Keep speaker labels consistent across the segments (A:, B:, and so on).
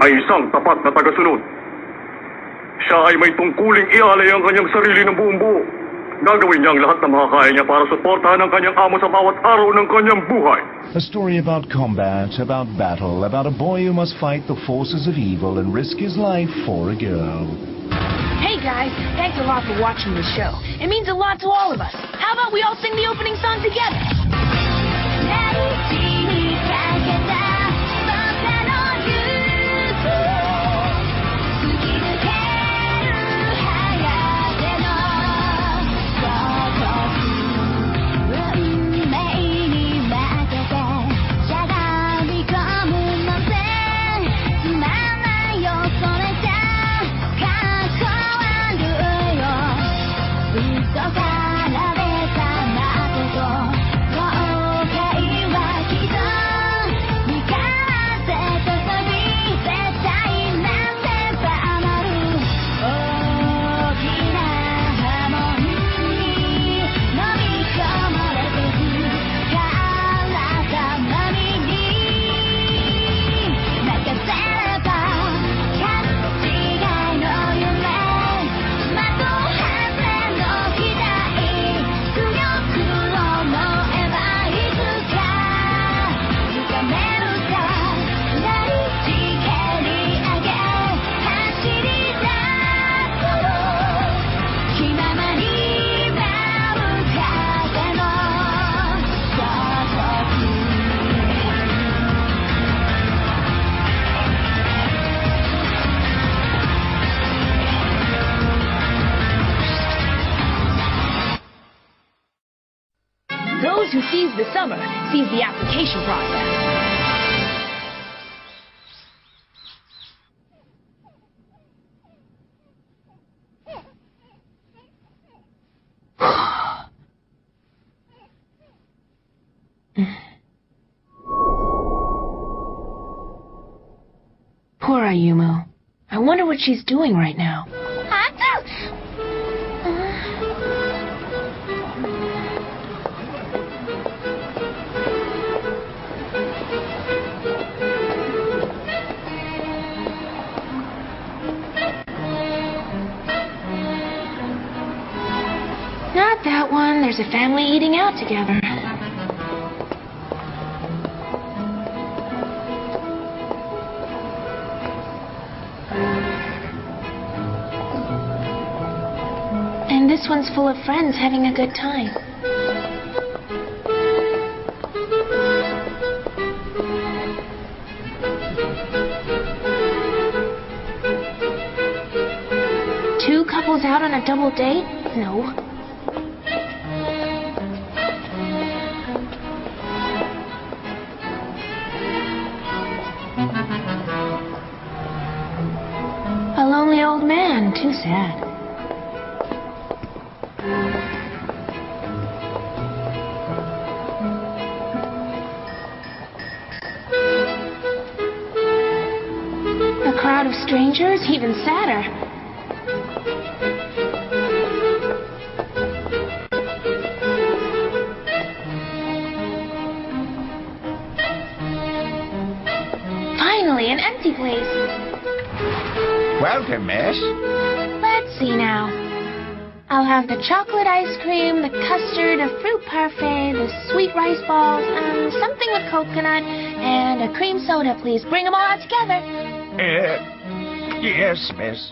A: ay isang tapat na tagasunod. Siya ay may tungkuling ialay ang kanyang sarili ng buong buo. Gagawin niya ang lahat na makakaya niya para suportahan ang kanyang amo sa bawat araw ng kanyang buhay.
B: A story about combat, about battle, about a boy who must fight the forces of evil and risk his life for a girl.
C: Hey guys, thanks a lot for watching the show. It means a lot to all of us. How about we all sing the opening song together? Those who seize the summer seize the application process. Poor Ayumu. I wonder what she's doing right now. Not that one. There's a family eating out together. And this one's full of friends having a good time. Two couples out on a double date? No. A lonely old man, too sad. A crowd of strangers, even sadder. Finally, an empty place.
D: Welcome, miss.
C: Let's see now. I'll have the chocolate ice cream, the custard, a fruit parfait, the sweet rice balls, something with coconut, and a cream soda, please. Bring them all out together.
D: Yes, miss.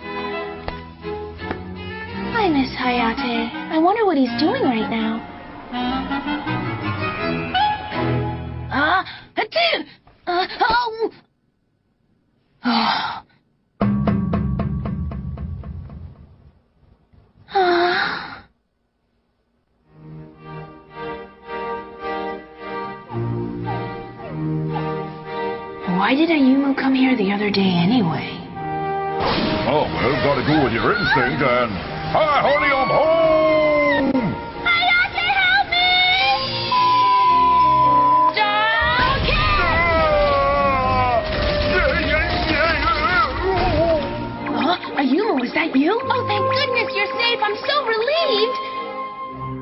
C: I miss Hayate. I wonder what he's doing right now. Why did Ayumu come here the other day anyway?
D: Oh, well, gotta go with your instinct and... Hi, honey, I'm home!
C: Hayate, help me! Ayumu, is that you? Oh, thank goodness you're safe. I'm so relieved.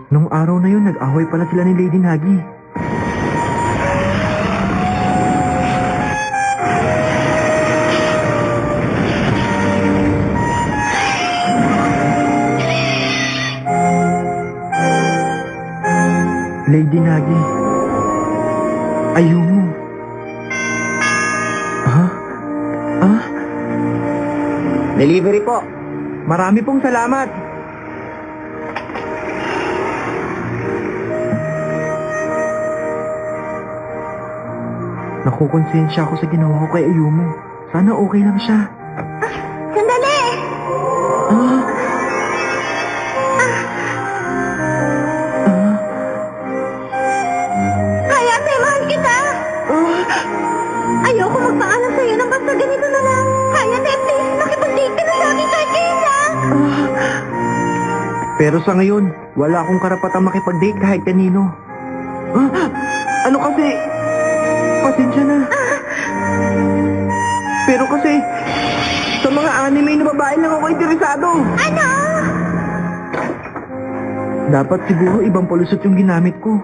E: Nung araw na yun, nag-away pala sila ni Lady Nagi. Lady Nagi. Ayumu. Ha? Ah?
F: Delivery po.
E: Marami pong salamat. Nakukonsensya ako sa ginawa ko kay Ayumu. Sana okay lang siya.
C: Sandali!
E: Ah?
C: Hayate, mahal kita! Ayoko magpaalam sa'yo ng basta ganito na lang. Hayate, please, makipag-date ka na sa akin kay Kayla.
E: Pero sa ngayon, wala akong karapatang makipag-date kahit kanino. Ano kasi? Pasensya na. Pero kasi, sa mga anime na babae lang ako interesado.
C: Ano?
E: Dapat siguro ibang palusot yung ginamit ko.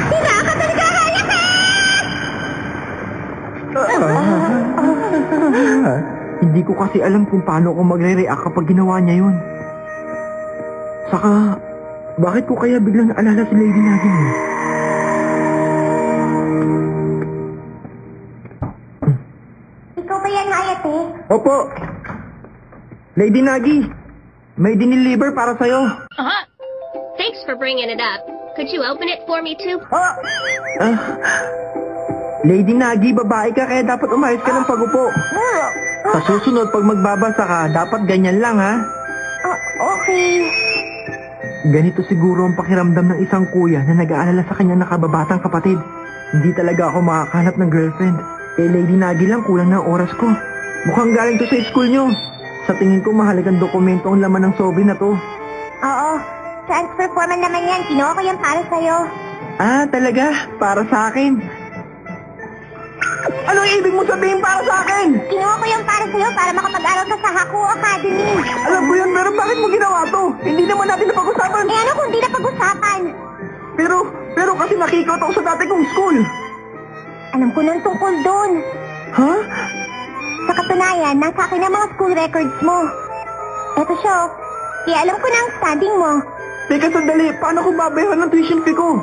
C: Sira ka talaga, Hayate!
E: Hindi ko kasi alam kung paano ako magre-react kapag ginawa niya yun. Saka, bakit ko kaya biglang naalala si Lady Nagi mo?
C: Ikaw ba yan, Hayate?
E: Opo. Lady Nagi, may diniliver para sa'yo.
G: Uh-huh. Thanks for bringing it up. Could you open it for me too?
E: Lady Nagi, babae ka kaya dapat umayos ka ng pagupo. Sa susunod, pag magbabasa ka, dapat ganyan lang, ha?
C: Okay.
E: Ganito siguro ang pakiramdam ng isang kuya na nag-aalala sa kanyang nakababatang kapatid. Hindi talaga ako makakahanap ng girlfriend. Kay Lady Nagi lang kulang na oras ko. Mukhang galing to sa school nyo. Sa tingin ko mahalagang dokumento ang laman ng sobre na to.
C: Oo. Transfer form naman yan. Kinuha ko yan para sa'yo.
E: Ah, talaga? Para sa akin? Anong ibig mo sabihin para sa akin?
C: Kinuha ko yan para sa'yo para makapag-aral ka sa Hakuo Academy.
E: Alam ko yun, pero bakit mo ginawa to? Hindi naman natin napag-usapan.
C: Eh ano kung di na pag-usapan?
E: Pero kasi nakikot ako sa dati kong school.
C: Alam ko nang tungkol doon.
E: Ha?
C: Sa katunayan, nasa akin ang mga school records mo. Eto siya, kaya alam ko na ang standing mo.
E: Teka sandali, paano ko babayaran ng tuition fee ko?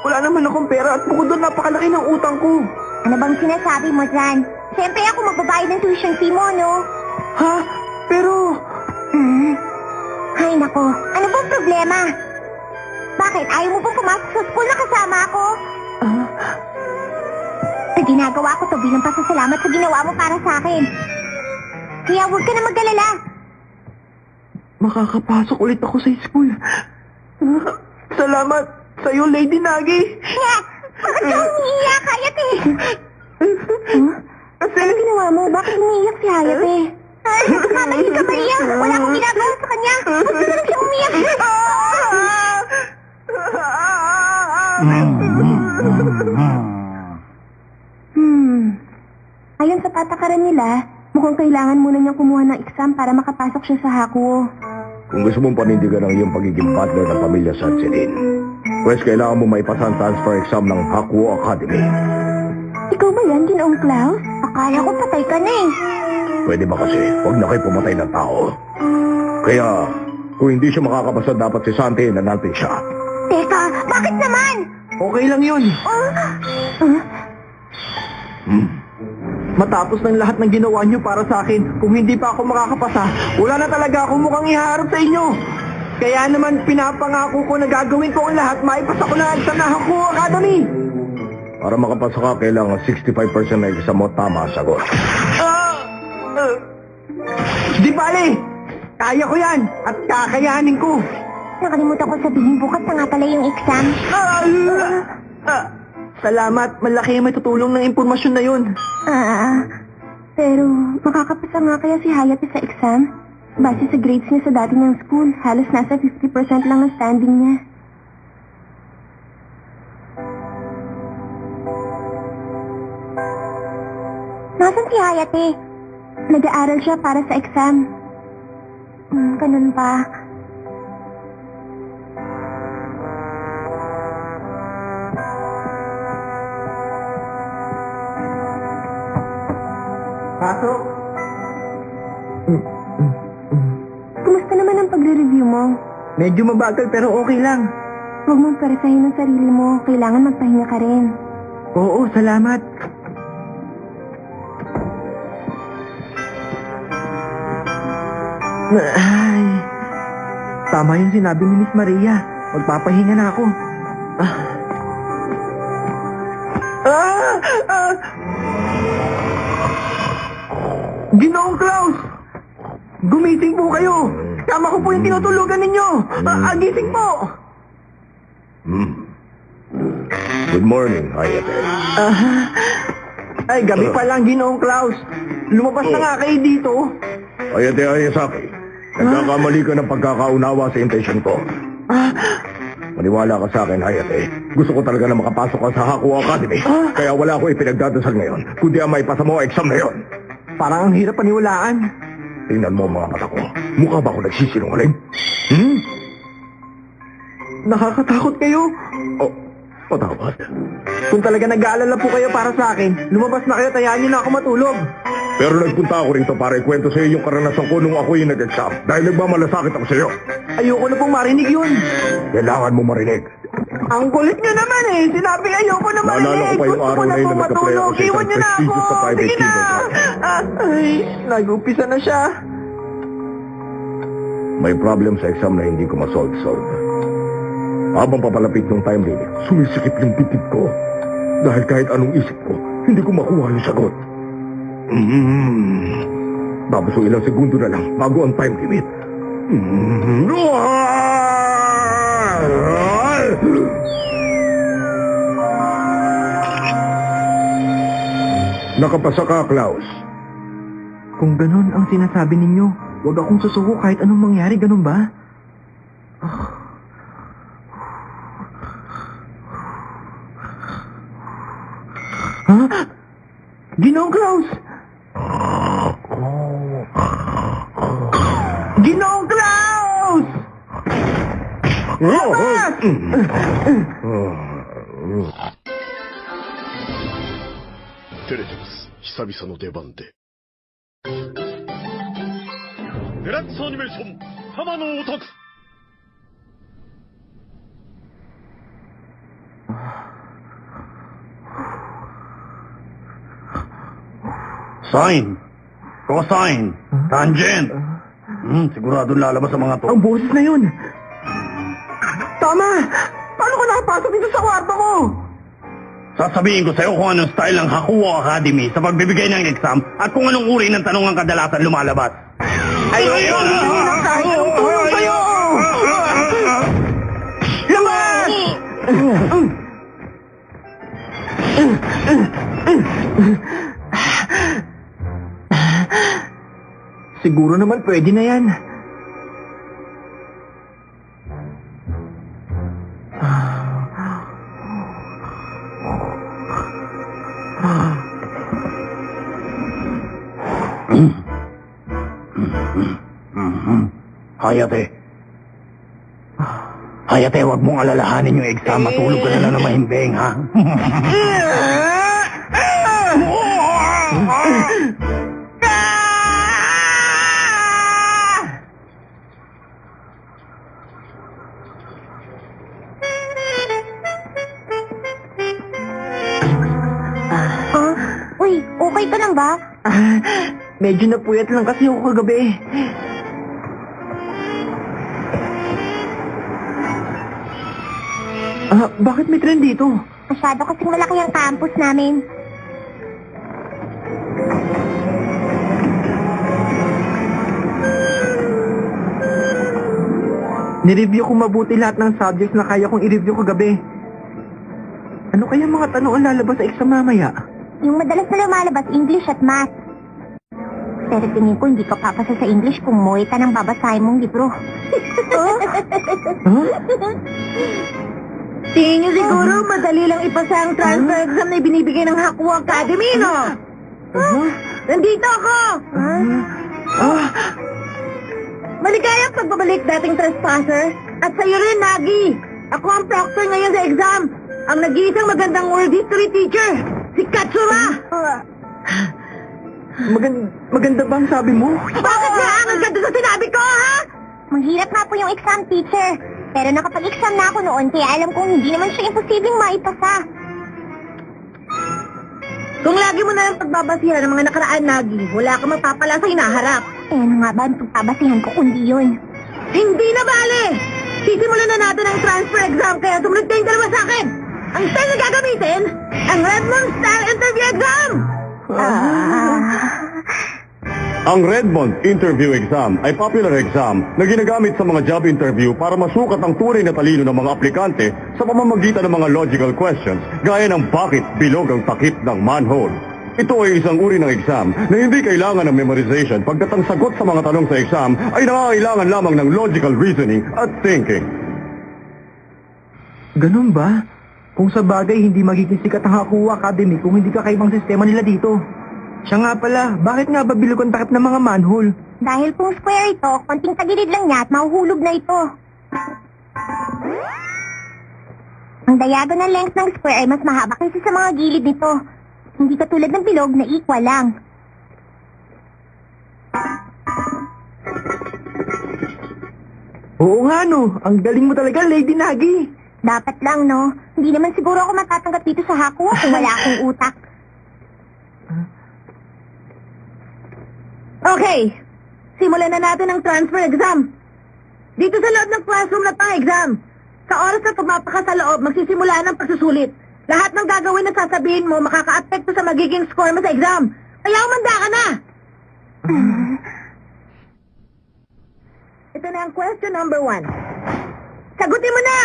E: Wala naman akong pera at bukod doon napakalaki ng utang ko.
C: Ano bang sinasabi mo dyan? Siyempre ako magbabayad ng tuition fee mo, no?
E: Ha? Pero...
C: Ay nako, ano bang problema? Bakit? Ayaw mo bang pumasok sa school na kasama ako? Sa ginagawa ko to bilang pasasalamat sa ginawa mo para sa akin. Kaya huwag ka na mag-alala.
E: Makakapasok ulit ako sa school. Salamat sa'yo, Lady Nagi.
C: Nga! Bakit ka umiiyak, Hayate?
E: Kasi...
C: Ano ginawa mo? Bakit umiiyak si Hayate? Mamali ka, Maria. Wala akong ginagawa sa kanya. Huwag ka na lang siya umiyak. Ayon sa patakaran nila, mukhang kailangan muna niyang kumuha ng exam para makapasok siya sa Hakuo.
D: Kung gusto mong panindigan ang iyong pagiging partner ng pamilya Sanserin, pues kailangan mo maipasa ang transfer exam ng Hakuo Academy.
C: Ikaw ba yan, Ginoong Klaus? Akala ko patay ka na eh.
D: Pwede ba kasi, huwag na kayo pumatay ng tao. Kaya, kung hindi siya makakapasa, dapat si Santi na natin siya.
C: Teka, bakit naman?
E: Okay lang yun. Matapos ng lahat ng ginawa niyo para sa akin, kung hindi pa ako makakapasa, wala na talaga akong mukhang iharap sa inyo. Kaya naman pinapangako ko na gagawin ko ang lahat, maipasa ko na ang exam ng Hakuo Academy.
D: Para makapasa ka, kailangan 65% na exam mo tama ang sagot.
E: Di bale, kaya ko yan at kakayanin ko.
C: Nakalimutan ko sabihin, bukas na nga pala yung exam.
E: Salamat, malaki may tutulong ng impormasyon na yun.
C: Pero makakapasa nga kaya si Hayate sa exam? Base sa grades niya sa dati niyang school, halos nasa 50% lang ang standing niya. Nasaan si Hayate? Nag-aaral siya para sa exam. Ganun pa.
E: Pasok.
C: Kumusta naman ang pagre-review mo?
E: Medyo mabagal pero okay lang.
C: Huwag mong persahin ang sarili mo. Kailangan magpahinga ka rin.
E: Oo, salamat. Ay, tama yung sinabi ni Miss Maria. Magpapahinga na ako. Ginoong Klaus! Gumising po kayo! Tama ko po yung tinutulugan ninyo! Agising po!
D: Good morning, Hayate.
E: Ay, gabi pa lang, Ginoong Klaus. Lumabas na nga kayo dito.
D: Hayate Hayasaki, nagkakamali ka ng pagkakaunawa sa intensyon ko. Maniwala ka sa akin, Hayate. Gusto ko talaga na makapasok ka sa Hakuo Academy. Kaya wala ko ipinagdadasal ngayon, kundi ang maipasa mo ang exam na yon.
E: Parang ang hirap paniwalaan.
D: Tingnan mo ang mga mata ko. Mukha ba ako nagsisinungaling?
E: Nakakatakot kayo.
D: Oh, patawad.
E: Kung talaga nag-aalala po kayo para sa akin, lumabas na kayo, tayaan niyo na ako matulog.
D: Pero nagpunta ako rito para ikwento sa iyo yung karanasan ko nung ako yung nag-exam. Dahil nagmamalasakit ako sa iyo.
E: Ayoko na pong marinig yun.
D: Kailangan mo marinig.
E: Ang kulit niyo naman eh. Sinabi ayoko na marinig.
D: Naalala ko pa yung
E: Gusto
D: araw
E: ko
D: na
E: na
D: yun
E: pong
D: na nagka-play ako
E: matulog.
D: sa
E: Iwan
D: isang
E: niyo na ako.
D: prestigious sa private
E: Sige na.
D: kindergarten.
E: Ay, nag-umpisa na siya.
D: May problem sa exam na hindi ko masolve. Habang papalapit ng time limit, sumisikip yung titip ko. Dahil kahit anong isip ko, hindi ko makuha yung sagot. Tapos yung ilang segundo na lang bago ang time limit. Nakapasa ka, Klaus.
E: Kung ganun ang sinasabi ninyo, huwag akong susuko kahit anong mangyari, ganun ba? Ha? Ginoong Klaus! Ginoong Klaus! Labas!
F: 照れてます久々の出番でデラックスアニメーション浜のオタク
H: Sine, cosine, tangent. Siguradong lalabas ang mga to.
E: Ang boses na yun! Tama! Paano ko nakapasok dito sa kwarto ko?
H: Sasabihin ko sa'yo kung anong style ng Hakuo Academy sa pagbibigay ng exam at kung anong uri ng tanong ang kadalasan lumalabas.
E: Ayoko na kahit anong tulong sa'yo! Labas! Siguro naman pwede na yan.
H: Hayate. Hayate, wag mong alalahanin yung exam. Matulog ka na lang na mahimbing, ha?
C: Uy, okay ka lang ba?
E: Medyo napuyat lang kasi ako kagabi. Bakit may tren dito?
C: Masyado kasing malaki ang campus namin.
E: Nireview ko mabuti lahat ng subjects na kaya kong i-review kagabi. Ano kaya mga tanong ang lalabas sa exam mamaya?
C: Yung madalas na lumalabas, English at Math. Pero tingin ko hindi ka papasa sa English kung muwi ka ng babasahin mong libro.
I: Tingin niyo siguro madali lang ipasa ang transfer exam na binibigay ng Hakuo Academy, no? Nandito ako! Maligayang pagbabalik dating trespasser. At sa'yo rin, Nagi. Ako ang proctor ngayon sa exam. Ang nag-iisang magandang world history teacher, si Katsura.
E: Maganda ba ang sabi mo?
I: Bakit naangal ka doon sa sinabi ko, ha?
C: Mahirap nga po yung exam, teacher. Pero nakapag-exam na ako noon, kaya alam kong hindi naman siya imposibleng maipasa.
I: Kung lagi mo na lang pagbabasihan ng mga nakaraan, Nagi, wala kang mapapala sa hinaharap.
C: Eh, ano nga ba ang pagbabasihan ko kundi yun?
I: Hindi na bale! Sisimulan na natin ang transfer exam, kaya sumunod kayong dalawa sa akin! Ang style na gagamitin, ang Redmond Style Interview Exam!
A: Ang Redmond Interview Exam ay popular exam na ginagamit sa mga job interview para masukat ang tunay na talino ng mga aplikante sa pamamagitan ng mga logical questions gaya ng bakit bilog ang takip ng manhole. Ito ay isang uri ng exam na hindi kailangan ng memorization pagkat ang sagot sa mga tanong sa exam ay nangangailangan lamang ng logical reasoning at thinking.
E: Ganun ba? Kung sa bagay, hindi magiging sikat ang Hakuwa Academy kung hindi kakaibang sistema nila dito. Siya nga pala, bakit nga ba bilog ang takip ng mga manhole?
C: Dahil kung square ito, konting tagilid lang niya at mahuhulog na ito. Ang diagonal length ng square ay mas mahaba kaysa sa mga gilid nito. Hindi katulad ng bilog na equal lang.
E: Oo nga no, ang galing mo talaga, Lady Nagi.
C: Dapat lang, no? Hindi naman siguro ako matatanggap dito sa Hakuwa kung wala akong utak.
I: Okay, simulan na natin ang transfer exam. Dito sa loob ng classroom na pang exam. Sa oras na pumapaka sa loob, magsisimula ng pagsusulit. Lahat ng gagawin na sasabihin mo makaka-apekto sa magiging score mo sa exam. Kaya umanda ka na! Ito na ang question number 1. Sagutin mo na!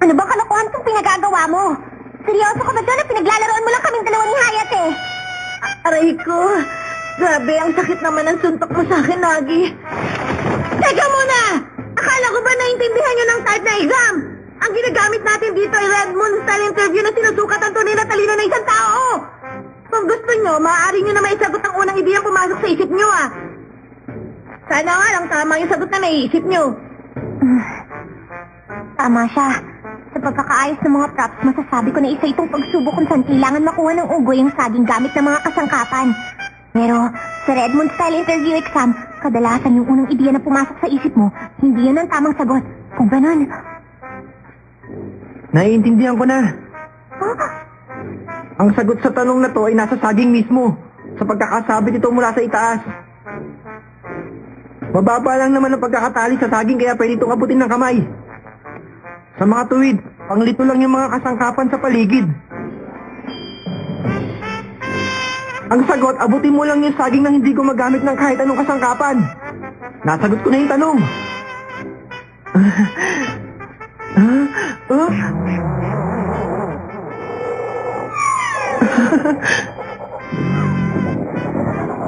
C: Ano ba kalokohan itong pinagagawa mo? Seryoso ka ba dyan na pinaglalaroan mo lang kaming dalawa ni Hayat eh?
I: Aray ko, grabe ang sakit naman ng suntok mo sa akin, Nagi. Teka muna! Akala ko ba naintindihan nyo ng type na exam? Ang ginagamit natin dito ay Redmond Style Interview na sinusukat ang tunay na talino ng isang tao. Kung gusto nyo, maaari nyo na maisagot ang unang ideyang pumasok sa isip nyo, ah. Sana nga lang tama yung sagot na naiisip nyo.
C: Tama siya. Sa pagkakaayos ng mga props, masasabi ko na isa itong pagsubok kung saan kailangan makuha ng unggoy ang saging gamit ng mga kasangkapan. Pero sa Redmond Style Interview Exam, kadalasan yung unang ideya na pumasok sa isip mo, hindi yun ang tamang sagot. Kung ganun.
E: Naiintindihan ko na. Ang sagot sa tanong na to ay nasa saging mismo, sa pagkakasabit ito mula sa itaas. Mababa lang naman ang pagkakatali sa saging kaya pwede itong abutin ng kamay. Sa mga tuwid, panglito lang yung mga kasangkapan sa paligid. Ang sagot, abutin mo lang yung saging na hindi gumagamit ng kahit anong kasangkapan. Nasagot ko na yung tanong.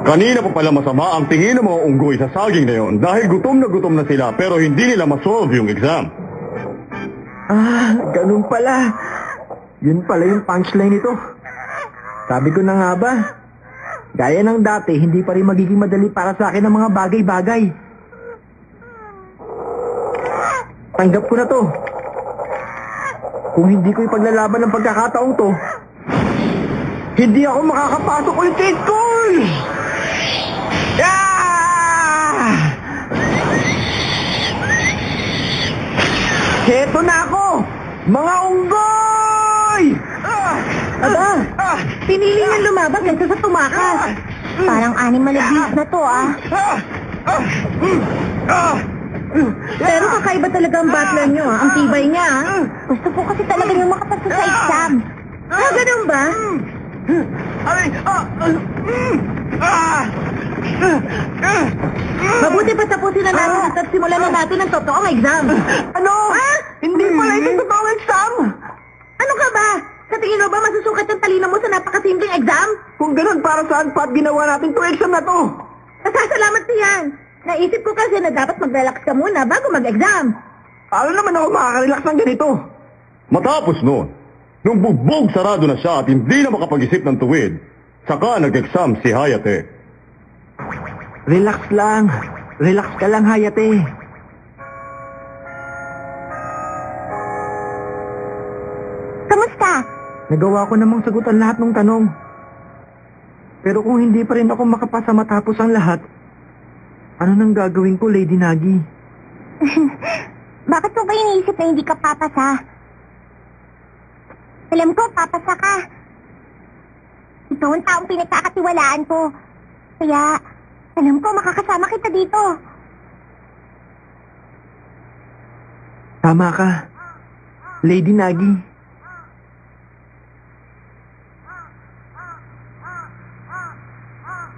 A: Kanina pa pala masama ang tingin ng mga unggoy sa saging na yon dahil gutom na sila pero hindi nila masolve yung exam.
E: Ganun pala. Yun pala yung punchline nito. Sabi ko na nga ba, gaya ng dati, hindi pa rin magiging madali para sa akin ang mga bagay-bagay. Tanggap ko na to. Kung hindi ko ipaglalaban ng pagkakataong to, hindi ako makakapasok ulit sa school! Heto na ako! Mga unggoy!
I: Aba, pinili niyang lumaban kaysa sa tumakas.
C: Parang animal abuse na to, ah.
I: Pero kakaiba talaga ang battler niyo, ah. Ang tibay niya, ah.
C: Gusto ko kasi talaga yung makapasa sa exam.
I: Ganun ba? Mabuti pa tapusin na natin ito at simulan na natin ang totoong exam.
E: Ano? Hindi pala ito totoong exam!
I: Ano ka ba? Sa tingin mo ba masusukat yung talino mo sa napakasimpleng exam?
E: Kung ganun, para saan pa at ginawa natin itong exam na to?
I: Pasasalamat siyan. Naisip ko kasi na dapat mag-relax ka muna bago mag-exam.
E: Paano naman ako makaka-relax ng ganito?
A: Matapos noon, nung bugbog sarado na siya at hindi na makapag-isip ng tuwid, saka nag-exam si Hayate.
E: Relax lang. Relax ka lang, Hayate. Nagawa ko namang sagutan lahat ng tanong. Pero kung hindi pa rin ako makapasa matapos ang lahat, ano nang gagawin ko, Lady Nagi?
I: Bakit mo ba iniisip na hindi ka papasa? Alam ko, papasa ka. Ikaw ang taong pinagkakatiwalaan ko. Kaya, alam ko, makakasama kita dito.
E: Tama ka, Lady Nagi.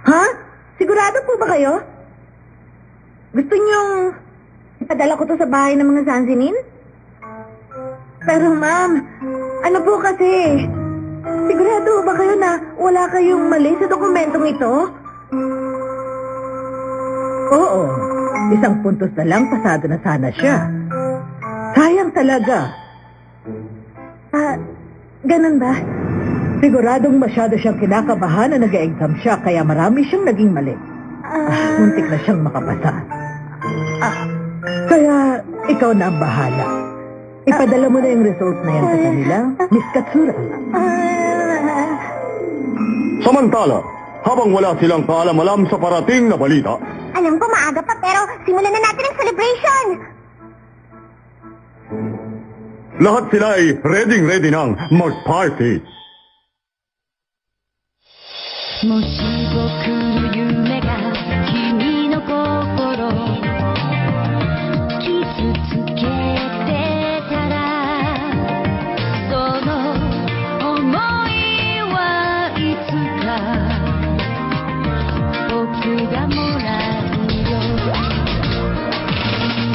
I: Ha? Sigurado po ba kayo? Gusto niyong ipadala ko to sa bahay ng mga Sansinin? Pero ma'am, ano po kasi? Sigurado ba kayo na wala kayong mali sa dokumentong ito?
J: Oo. Isang puntos na lang, pasado na sana siya. Sayang talaga.
I: Ganun ba?
J: Siguradong masyado siyang kinakabahan na nag-exam siya, kaya marami siyang naging mali. Muntik na siyang makapasa. Kaya ikaw na ang bahala. Ipadala mo na yung result na yan sa kanila, Miss Katsura.
A: Samantala, habang wala silang kaalam-alam sa parating na balita,
I: Alam ko maaga pa pero simulan na natin ang celebration!
A: lahat sila ay ready nang mag-party.
K: もし僕の夢が君の心傷つけてたらその想いはいつか僕がもらうよ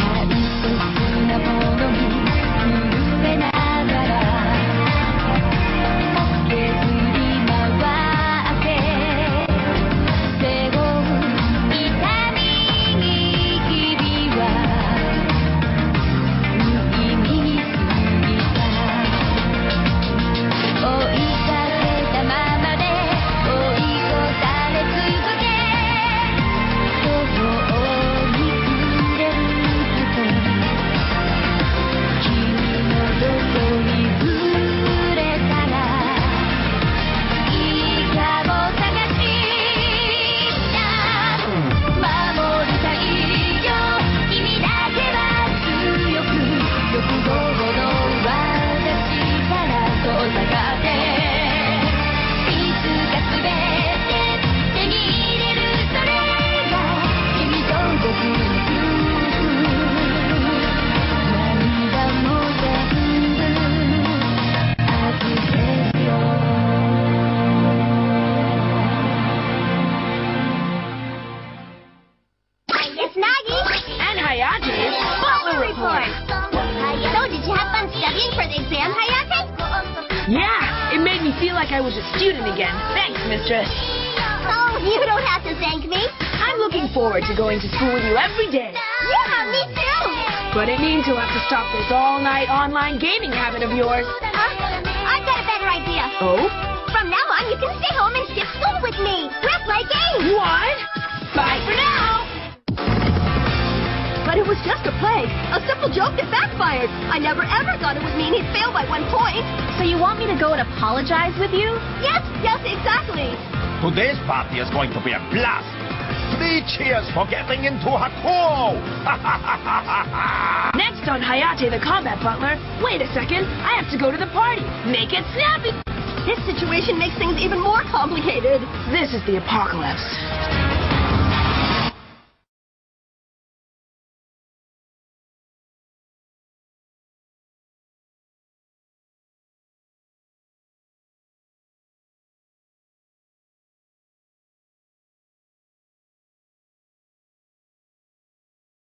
K: 大切なものに震えながら削り回って背負う痛みに日々は無意味に過ぎた追いかけたままで追い越され続け途方に暮れること君のどこに触れたらいいかも探した守りたいよ君だけは強く欲望の私から遠ざかっていつか全て手に入れるそれが君と僕の夫婦涙も全部預けるよ
G: It's Nagi!
L: And Hayate, Butler Report!
G: So, did you have fun studying for the exam, Hayate?
L: Yeah, it made me feel like I was a student again. Thanks, mistress.
G: Oh, you don't have to thank me.
L: I'm looking forward to going to school with you every day.
G: Yeah, me too.
L: But it means you'll have to stop this all-night online gaming habit of yours.
G: I've got a better idea.
L: Oh?
G: From now on, you can stay home and skip school with me. We'll play games.
L: What? Bye for now!
G: But it was just a prank. A simple joke that backfired. I never ever thought it would mean he'd fail by 1 point. So you want me to go and apologize with you? Yes, exactly.
B: Today's party is going to be a blast. 3 cheers for getting into Hakuo!
L: Next on Hayate the Combat Butler, wait a second, I have to go to the party. Make it snappy!
G: This situation makes things even more complicated.
L: This is the apocalypse.